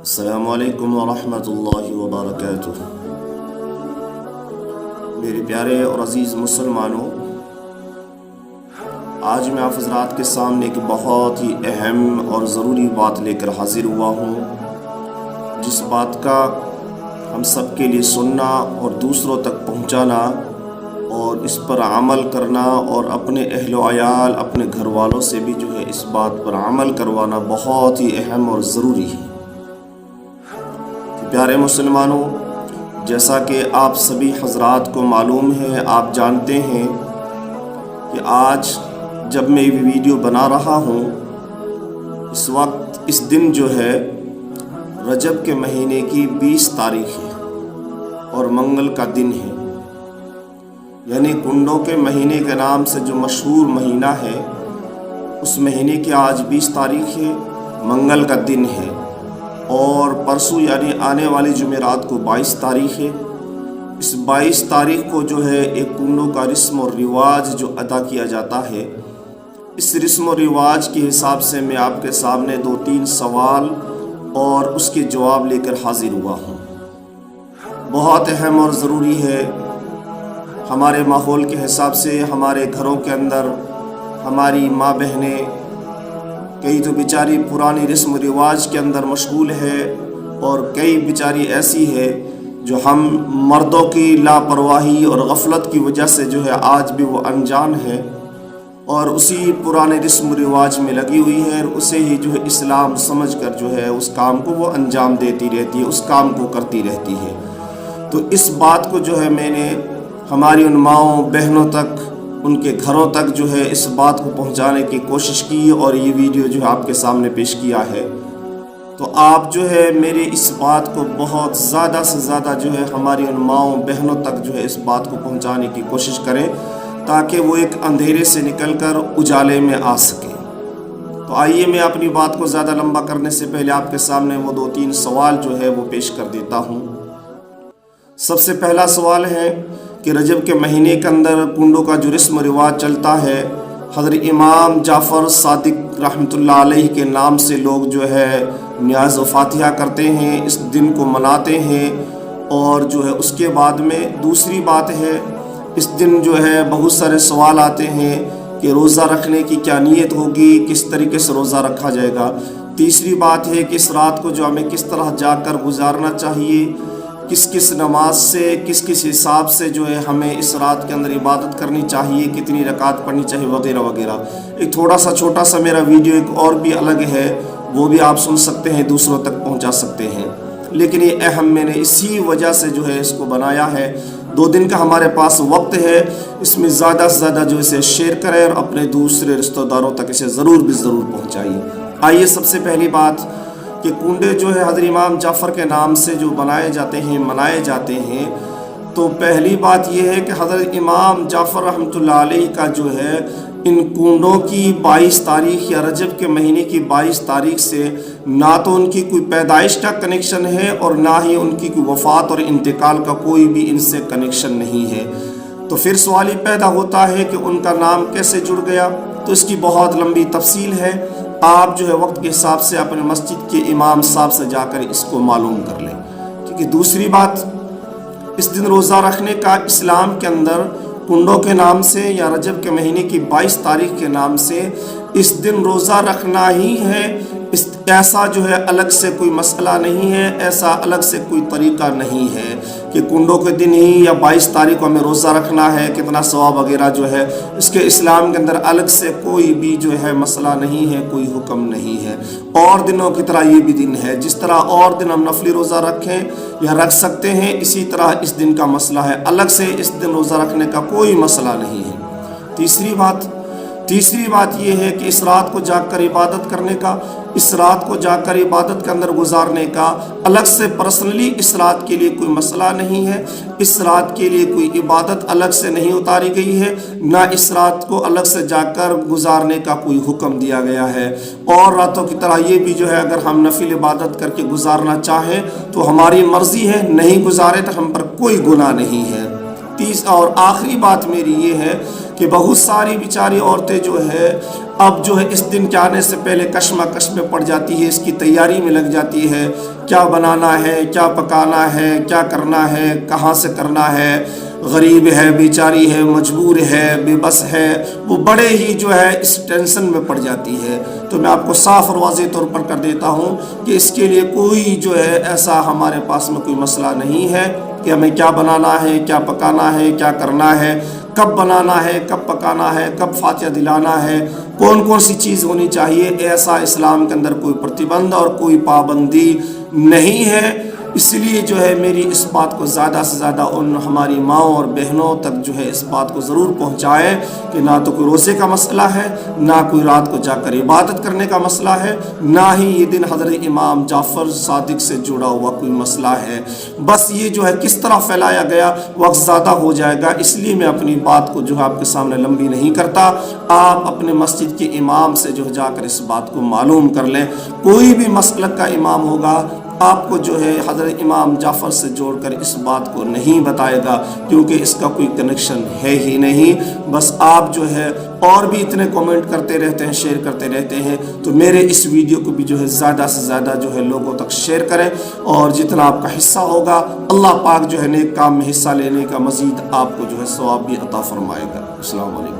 السلام علیکم ورحمۃ اللہ وبرکاتہ۔ میرے پیارے اور عزیز مسلمانوں، آج میں آپ حضرات کے سامنے ایک بہت ہی اہم اور ضروری بات لے کر حاضر ہوا ہوں، جس بات کا ہم سب کے لیے سننا اور دوسروں تک پہنچانا اور اس پر عمل کرنا اور اپنے اہل و عیال اپنے گھر والوں سے بھی اس بات پر عمل کروانا بہت ہی اہم اور ضروری ہے۔ پیارے مسلمانوں، جیسا کہ آپ سبھی حضرات کو معلوم ہے، آپ جانتے ہیں کہ آج جب میں یہ ویڈیو بنا رہا ہوں، اس وقت اس دن رجب کے مہینے کی 20 تاریخ ہے اور منگل کا دن ہے، یعنی کنڈوں کے مہینے کے نام سے جو مشہور مہینہ ہے، اس مہینے کی آج 20 تاریخ ہے، منگل کا دن ہے، اور پرسوں یعنی آنے والی جمعرات کو 22 تاریخ ہے۔ اس 22 تاریخ کو ایک کنڈوں کا رسم اور رواج جو ادا کیا جاتا ہے، اس رسم و رواج کے حساب سے میں آپ کے سامنے 2-3 سوال اور اس کے جواب لے کر حاضر ہوا ہوں۔ بہت اہم اور ضروری ہے۔ ہمارے ماحول کے حساب سے ہمارے گھروں کے اندر ہماری ماں بہنیں کئی تو بیچاری پرانی رسم و رواج کے اندر مشغول ہے، اور کئی بیچاری ایسی ہے جو ہم مردوں کی لاپرواہی اور غفلت کی وجہ سے آج بھی وہ انجان ہے اور اسی پرانے رسم و رواج میں لگی ہوئی ہے، اور اسے ہی اسلام سمجھ کر اس کام کو وہ انجام دیتی رہتی ہے، اس کام کو کرتی رہتی ہے۔ تو اس بات کو میں نے ہماری ان ماؤں بہنوں تک، ان کے گھروں تک اس بات کو پہنچانے کی کوشش کی، اور یہ ویڈیو آپ کے سامنے پیش کیا ہے۔ تو آپ میرے اس بات کو بہت زیادہ سے زیادہ ہماری ان ماؤں بہنوں تک اس بات کو پہنچانے کی کوشش کریں، تاکہ وہ ایک اندھیرے سے نکل کر اجالے میں آ سکے۔ تو آئیے میں اپنی بات کو زیادہ لمبا کرنے سے پہلے آپ کے سامنے وہ 2-3 سوال وہ پیش کر دیتا ہوں۔ سب سے پہلا سوال ہے کہ رجب کے مہینے کے اندر کنڈوں کا جو رسم و رواج چلتا ہے، حضرت امام جعفر صادق رحمۃ اللہ علیہ کے نام سے لوگ نیاز و فاتحہ کرتے ہیں، اس دن کو مناتے ہیں، اور اس کے بعد میں دوسری بات ہے، اس دن بہت سارے سوال آتے ہیں کہ روزہ رکھنے کی کیا نیت ہوگی، کس طریقے سے روزہ رکھا جائے گا۔ تیسری بات ہے کہ اس رات کو ہمیں کس طرح جا کر گزارنا چاہیے، کس نماز سے، کس حساب سے ہمیں اس رات کے اندر عبادت کرنی چاہیے، کتنی رکعت پڑھنی چاہیے، وغیرہ وغیرہ۔ ایک تھوڑا سا چھوٹا سا میرا ویڈیو ایک اور بھی الگ ہے، وہ بھی آپ سن سکتے ہیں، دوسروں تک پہنچا سکتے ہیں، لیکن یہ اہم میں نے اسی وجہ سے اس کو بنایا ہے۔ 2 دن کا ہمارے پاس وقت ہے، اس میں زیادہ سے زیادہ اسے شیئر کریں اور اپنے دوسرے رشتہ داروں تک اسے ضرور پہنچائیے۔ آئیے سب سے پہلی بات کہ کنڈے حضرت امام جعفر کے نام سے منائے جاتے ہیں، تو پہلی بات یہ ہے کہ حضرت امام جعفر رحمۃ اللہ علیہ کا ان کنڈوں کی 22 تاریخ یا رجب کے مہینے کی 22 تاریخ سے نہ تو ان کی کوئی پیدائش کا کنیکشن ہے، اور نہ ہی ان کی کوئی وفات اور انتقال کا کوئی بھی ان سے کنیکشن نہیں ہے۔ تو پھر سوال یہ پیدا ہوتا ہے کہ ان کا نام کیسے جڑ گیا؟ تو اس کی بہت لمبی تفصیل ہے، آپ وقت کے حساب سے اپنے مسجد کے امام صاحب سے جا کر اس کو معلوم کر لیں۔ کیونکہ دوسری بات، اس دن روزہ رکھنے کا اسلام کے اندر کنڈوں کے نام سے یا رجب کے مہینے کی 22 تاریخ کے نام سے اس دن روزہ رکھنا ہی ہے، ایسا الگ سے کوئی مسئلہ نہیں ہے، ایسا الگ سے کوئی طریقہ نہیں ہے کہ کنڈوں کے دن ہی یا 22 تاریخ کو ہمیں روزہ رکھنا ہے، کتنا ثواب وغیرہ اس کے اسلام کے اندر الگ سے کوئی بھی مسئلہ نہیں ہے، کوئی حکم نہیں ہے۔ اور دنوں کی طرح یہ بھی دن ہے، جس طرح اور دن ہم نفلی روزہ رکھیں یا رکھ سکتے ہیں، اسی طرح اس دن کا مسئلہ ہے، الگ سے اس دن روزہ رکھنے کا کوئی مسئلہ نہیں ہے۔ تیسری بات یہ ہے کہ اس رات کو جاگ کر عبادت کرنے کا، اس رات کو جا کر عبادت کے اندر گزارنے کا الگ سے پرسنلی اس رات کے لیے کوئی مسئلہ نہیں ہے، اس رات کے لیے کوئی عبادت الگ سے نہیں اتاری گئی ہے، نہ اس رات کو الگ سے جا کر گزارنے کا کوئی حکم دیا گیا ہے۔ اور راتوں کی طرح یہ بھی اگر ہم نفل عبادت کر کے گزارنا چاہیں تو ہماری مرضی ہے، نہیں گزارے تو ہم پر کوئی گناہ نہیں ہے۔ اور آخری بات میری یہ ہے کہ بہت ساری بیچاری عورتیں جو ہے اب جو ہے اس دن کے آنے سے پہلے کشمکش میں پڑ جاتی ہے، اس کی تیاری میں لگ جاتی ہے، کیا بنانا ہے، کیا پکانا ہے، کیا کرنا ہے، کہاں سے کرنا ہے، غریب ہے، بیچاری ہے، مجبور ہے، بے بس ہے، وہ بڑے ہی جو ہے اس ٹینشن میں پڑ جاتی ہے۔ تو میں آپ کو صاف اور واضح طور پر کر دیتا ہوں کہ اس کے لیے کوئی جو ہے ایسا ہمارے پاس میں کوئی مسئلہ نہیں ہے کہ ہمیں کیا بنانا ہے، کیا پکانا ہے، کیا کرنا ہے، کب بنانا ہے، کب پکانا ہے، کب فاتحہ دلانا ہے، کون کون سی چیز ہونی چاہیے۔ ایسا اسلام کے اندر کوئی پرتیبند اور کوئی پابندی نہیں ہے۔ اس لیے جو ہے میری اس بات کو زیادہ سے زیادہ ان ہماری ماؤں اور بہنوں تک جو ہے اس بات کو ضرور پہنچائے کہ نہ تو کوئی روزے کا مسئلہ ہے، نہ کوئی رات کو جا کر عبادت کرنے کا مسئلہ ہے، نہ ہی یہ دن حضرت امام جعفر صادق سے جڑا ہوا کوئی مسئلہ ہے۔ بس یہ جو ہے کس طرح پھیلایا گیا، وقت زیادہ ہو جائے گا، اس لیے میں اپنی بات کو جو ہے آپ کے سامنے لمبی نہیں کرتا۔ آپ اپنے مسجد کے امام سے جو جا کر اس بات کو معلوم کر لیں۔ کوئی بھی مسلک کا امام ہوگا آپ کو جو ہے حضرت امام جعفر سے جوڑ کر اس بات کو نہیں بتائے گا، کیونکہ اس کا کوئی کنیکشن ہے ہی نہیں۔ بس آپ جو ہے اور بھی اتنے کومنٹ کرتے رہتے ہیں، شیئر کرتے رہتے ہیں، تو میرے اس ویڈیو کو بھی جو ہے زیادہ سے زیادہ جو ہے لوگوں تک شیئر کریں، اور جتنا آپ کا حصہ ہوگا اللہ پاک جو ہے نیک کام میں حصہ لینے کا مزید آپ کو جو ہے ثواب بھی عطا فرمائے گا۔ السلام علیکم۔